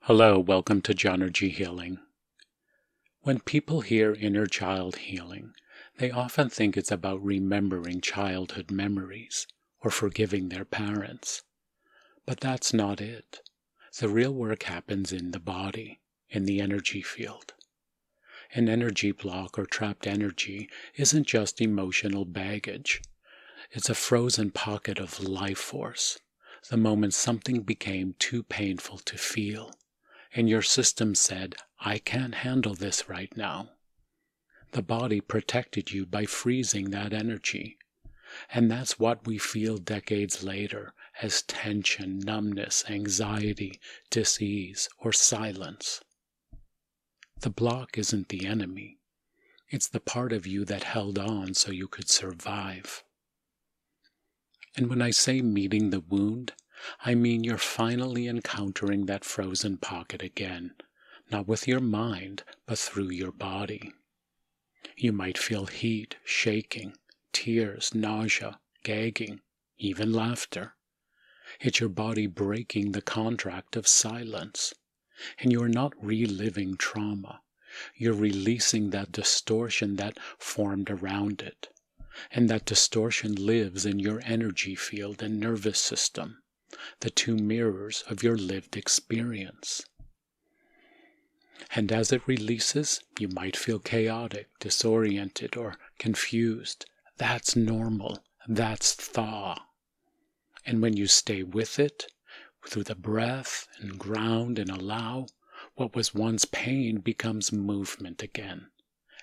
Hello, welcome to Jonergy Healing. When people hear inner child healing, they often think it's about remembering childhood memories or forgiving their parents. But that's not it. The real work happens in the body, in the energy field. An energy block or trapped energy isn't just emotional baggage. It's a frozen pocket of life force, the moment something became too painful to feel. And your system said, I can't handle this right now. The body protected you by freezing that energy. And that's what we feel decades later as tension, numbness, anxiety, dis-ease, or silence. The block isn't the enemy. It's the part of you that held on so you could survive. And when I say meeting the wound, I mean you're finally encountering that frozen pocket again, not with your mind, but through your body. You might feel heat, shaking, tears, nausea, gagging, even laughter. It's your body breaking the contract of silence. And you're not reliving trauma. You're releasing that distortion that formed around it. And that distortion lives in your energy field and nervous system, the two mirrors of your lived experience. And as it releases, you might feel chaotic, disoriented, or confused. That's normal. That's thaw. And when you stay with it, through the breath and ground and allow, what was once pain becomes movement again.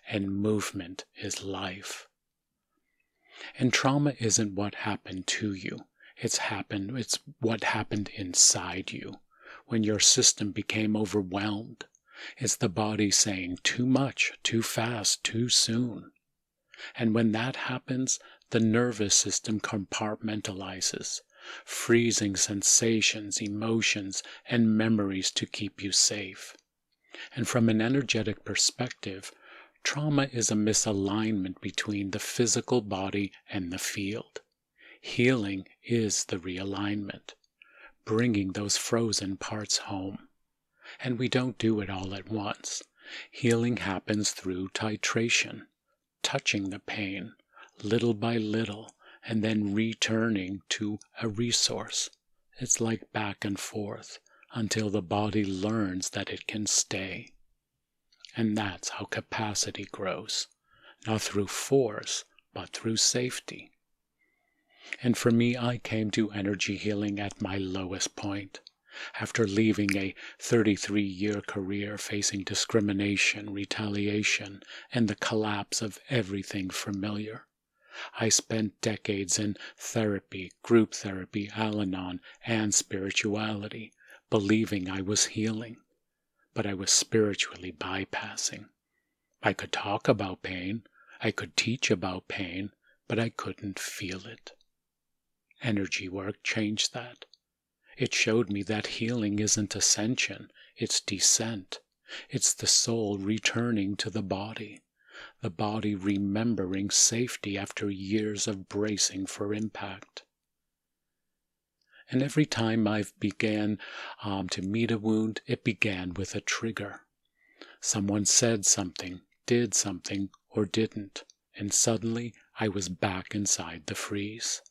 And movement is life. And trauma isn't what happened to you. It's what happened inside you when your system became overwhelmed. It's the body saying too much, too fast, too soon. And when that happens, the nervous system compartmentalizes, freezing sensations, emotions, and memories to keep you safe. And from an energetic perspective, trauma is a misalignment between the physical body and the field. Healing is the realignment, bringing those frozen parts home. And we don't do it all at once. Healing happens through titration, touching the pain, little by little, and then returning to a resource. It's like back and forth until the body learns that it can stay. And that's how capacity grows, not through force, but through safety. And for me, I came to energy healing at my lowest point. After leaving a 33-year career facing discrimination, retaliation, and the collapse of everything familiar, I spent decades in therapy, group therapy, Al-Anon, and spirituality, believing I was healing, but I was spiritually bypassing. I could talk about pain, I could teach about pain, but I couldn't feel it. Energy work changed that. It showed me that healing isn't ascension, it's descent. It's the soul returning to the body remembering safety after years of bracing for impact. And every time I began to meet a wound, it began with a trigger. Someone said something, did something, or didn't, and suddenly I was back inside the freeze.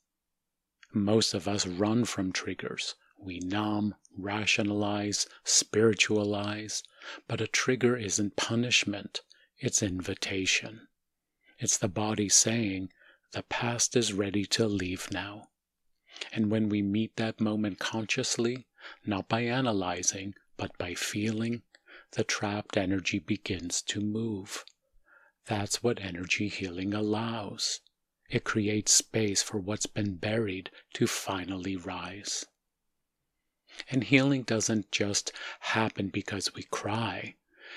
Most of us run from triggers. We numb, rationalize, spiritualize, but a trigger isn't punishment, it's invitation. It's the body saying, the past is ready to leave now. And when we meet that moment consciously, not by analyzing, but by feeling, the trapped energy begins to move. That's what energy healing allows. It creates space for what's been buried to finally rise. And healing doesn't just happen because we cry.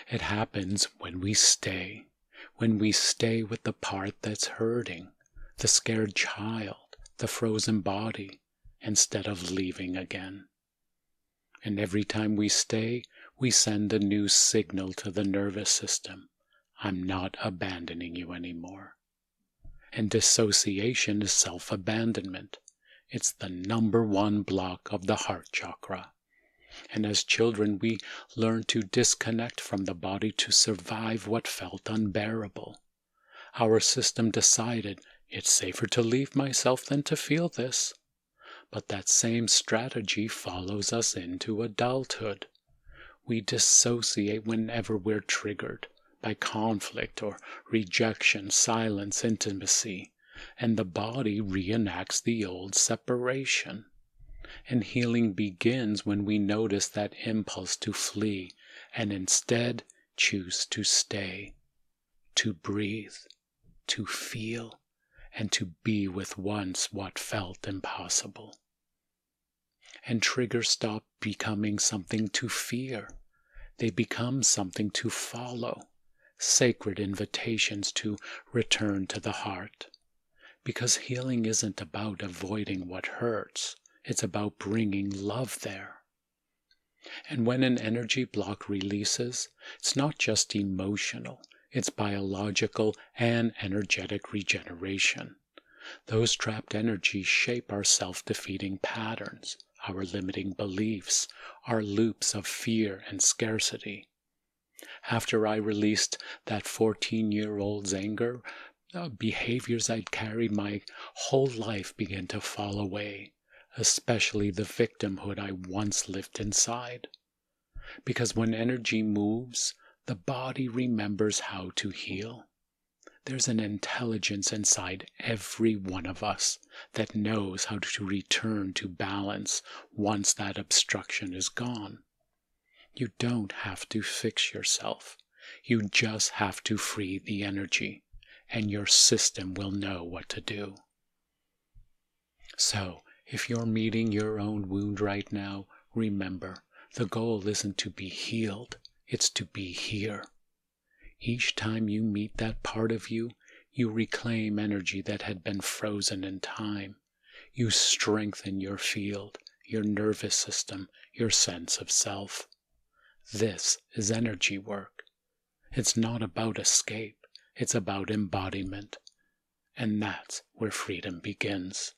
It happens when we stay with the part that's hurting, the scared child, the frozen body, instead of leaving again. And every time we stay, we send a new signal to the nervous system. I'm not abandoning you anymore. And dissociation is self-abandonment. It's the #1 block of the heart chakra. And as children, we learn to disconnect from the body to survive what felt unbearable. Our system decided it's safer to leave myself than to feel this. But that same strategy follows us into adulthood. We dissociate whenever we're triggered by conflict or rejection, silence, intimacy, and the body reenacts the old separation. And healing begins when we notice that impulse to flee and instead choose to stay, to breathe, to feel, and to be with once what felt impossible. And triggers stop becoming something to fear. They become something to follow, sacred invitations to return to the heart. Because healing isn't about avoiding what hurts, it's about bringing love there. And when an energy block releases, it's not just emotional, it's biological and energetic regeneration. Those trapped energies shape our self-defeating patterns, our limiting beliefs, our loops of fear and scarcity. After I released that 14-year-old's anger, behaviors I'd carried my whole life began to fall away, especially the victimhood I once lived inside. Because when energy moves, the body remembers how to heal. There's an intelligence inside every one of us that knows how to return to balance once that obstruction is gone. You don't have to fix yourself. You just have to free the energy, and your system will know what to do. So, if you're meeting your own wound right now, remember, the goal isn't to be healed, it's to be here. Each time you meet that part of you, you reclaim energy that had been frozen in time. You strengthen your field, your nervous system, your sense of self. This is energy work. It's not about escape, it's about embodiment. And that's where freedom begins.